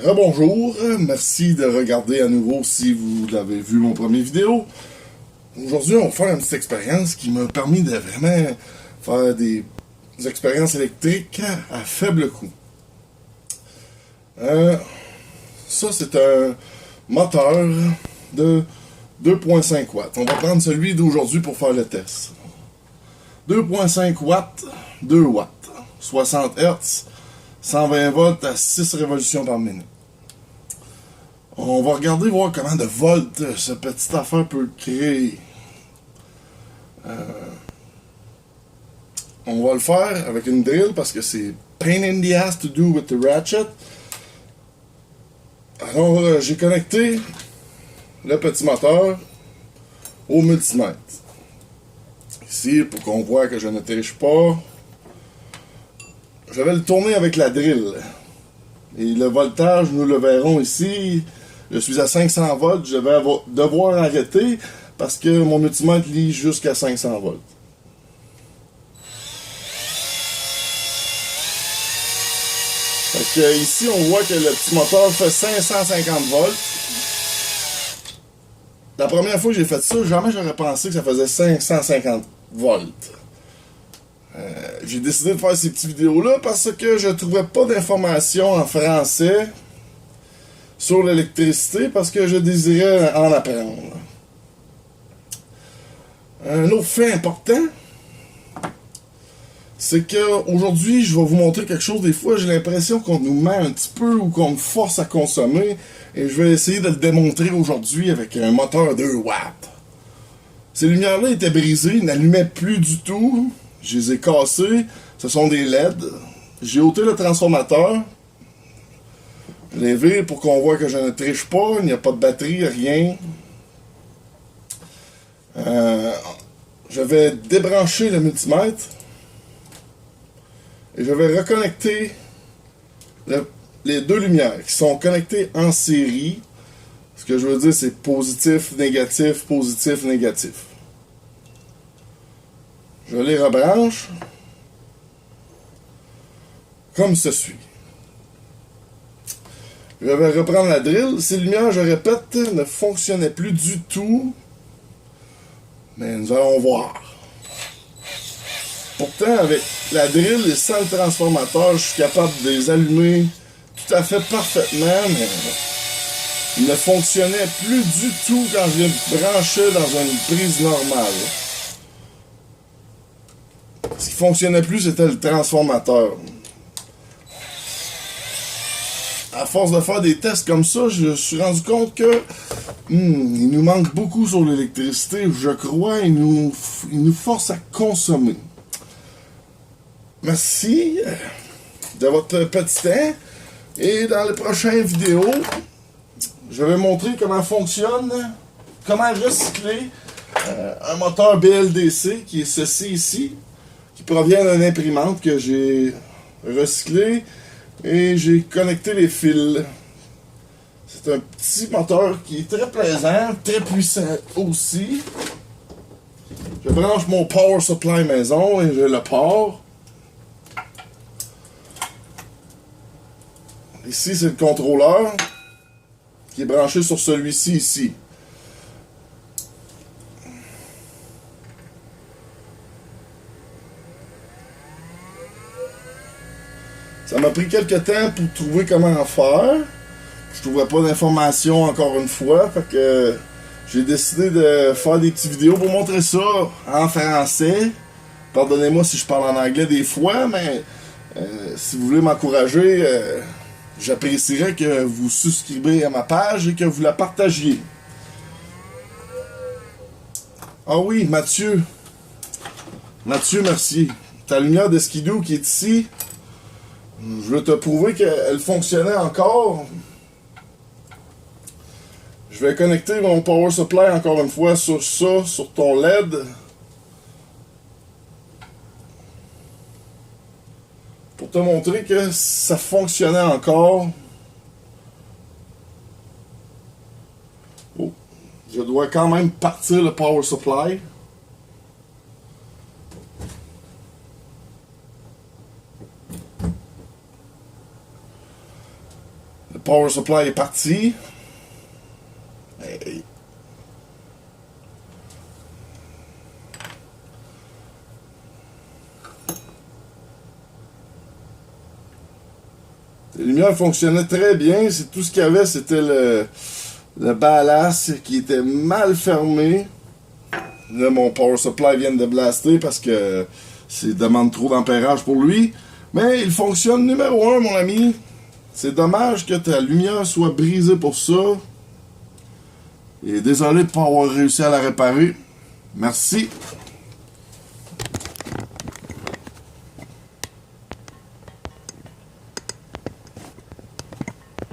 Rebonjour, merci de regarder à nouveau si vous l'avez vu mon premier vidéo. Aujourd'hui, on va faire une petite expérience qui m'a permis de vraiment faire des expériences électriques à faible coût. Ça, c'est un moteur de 2.5 watts. On va prendre celui d'aujourd'hui pour faire le test. 2.5 watts, 2 watts, 60 Hz, 120 volts à 6 révolutions par minute. On va regarder voir comment de volts ce petit affaire peut créer. On va le faire avec une drill parce que c'est pain in the ass to do with the ratchet. Alors j'ai connecté le petit moteur au multimètre. Ici, pour qu'on voit que je ne triche pas, je vais le tourner avec la drill. Et le voltage, nous le verrons ici. Je suis à 500 volts. Je vais devoir arrêter parce que mon multimètre lit jusqu'à 500 volts. Fait que ici, on voit que le petit moteur fait 550 volts. La première fois que j'ai fait ça, jamais j'aurais pensé que ça faisait 550 volts. J'ai décidé de faire ces petites vidéos-là parce que je trouvais pas d'informations en français sur l'électricité parce que je désirais en apprendre. Un autre fait important, c'est que aujourd'hui, je vais vous montrer quelque chose. Des fois, j'ai l'impression qu'on nous ment un petit peu ou qu'on nous force à consommer. Et je vais essayer de le démontrer aujourd'hui avec un moteur 2 watts. Ces lumières-là étaient brisées, n'allumaient plus du tout. Je les ai cassées. Ce sont des LED. J'ai ôté le transformateur. Je l'ai viré pour qu'on voit que je ne triche pas. Il n'y a pas de batterie, rien. Je vais débrancher le multimètre. Et je vais reconnecter les deux lumières qui sont connectées en série. Ce que je veux dire, c'est positif, négatif, positif, négatif. Je les rebranche comme ceci. Je vais reprendre la drill. Ces lumières, je répète, ne fonctionnaient plus du tout. Mais nous allons voir. Pourtant, avec la drill et sans le transformateur, je suis capable de les allumer tout à fait parfaitement, mais il ne fonctionnait plus du tout quand je les branchais dans une prise normale. Ce qui fonctionnait plus, c'était le transformateur. À force de faire des tests comme ça, je me suis rendu compte que il nous manque beaucoup sur l'électricité. Je crois il nous force à consommer. Merci de votre petit temps. Et dans les prochaines vidéos, je vais montrer comment fonctionne, comment recycler un moteur BLDC qui est ceci ici, qui provient d'une imprimante que j'ai recyclé et j'ai connecté les fils. C'est un petit moteur qui est très plaisant, très puissant aussi. Je branche mon power supply maison et je le pars. Ici, c'est le contrôleur qui est branché sur celui-ci ici. Ça m'a pris quelques temps pour trouver comment en faire. Je trouvais pas d'informations encore une fois, fait que j'ai décidé de faire des petites vidéos pour montrer ça en français. Pardonnez-moi si je parle en anglais des fois, mais si vous voulez m'encourager, j'apprécierais que vous souscrivez à ma page et que vous la partagiez. Ah oui, Mathieu. Mathieu, merci. Ta lumière de skidoo qui est ici, je veux te prouver qu'elle fonctionnait encore. Je vais connecter mon power supply encore une fois sur ça, sur ton LED. Pour te montrer que ça fonctionnait encore. Oh, je dois quand même partir le power supply. power supply est parti. Hey. Les lumières fonctionnaient très bien. C'est tout ce qu'il y avait, c'était le ballast qui était mal fermé. Là, mon power supply vient de blaster parce que ça demande trop d'ampérage pour lui. Mais il fonctionne numéro 1, mon ami. C'est dommage que ta lumière soit brisée pour ça. Et désolé de ne pas avoir réussi à la réparer. Merci.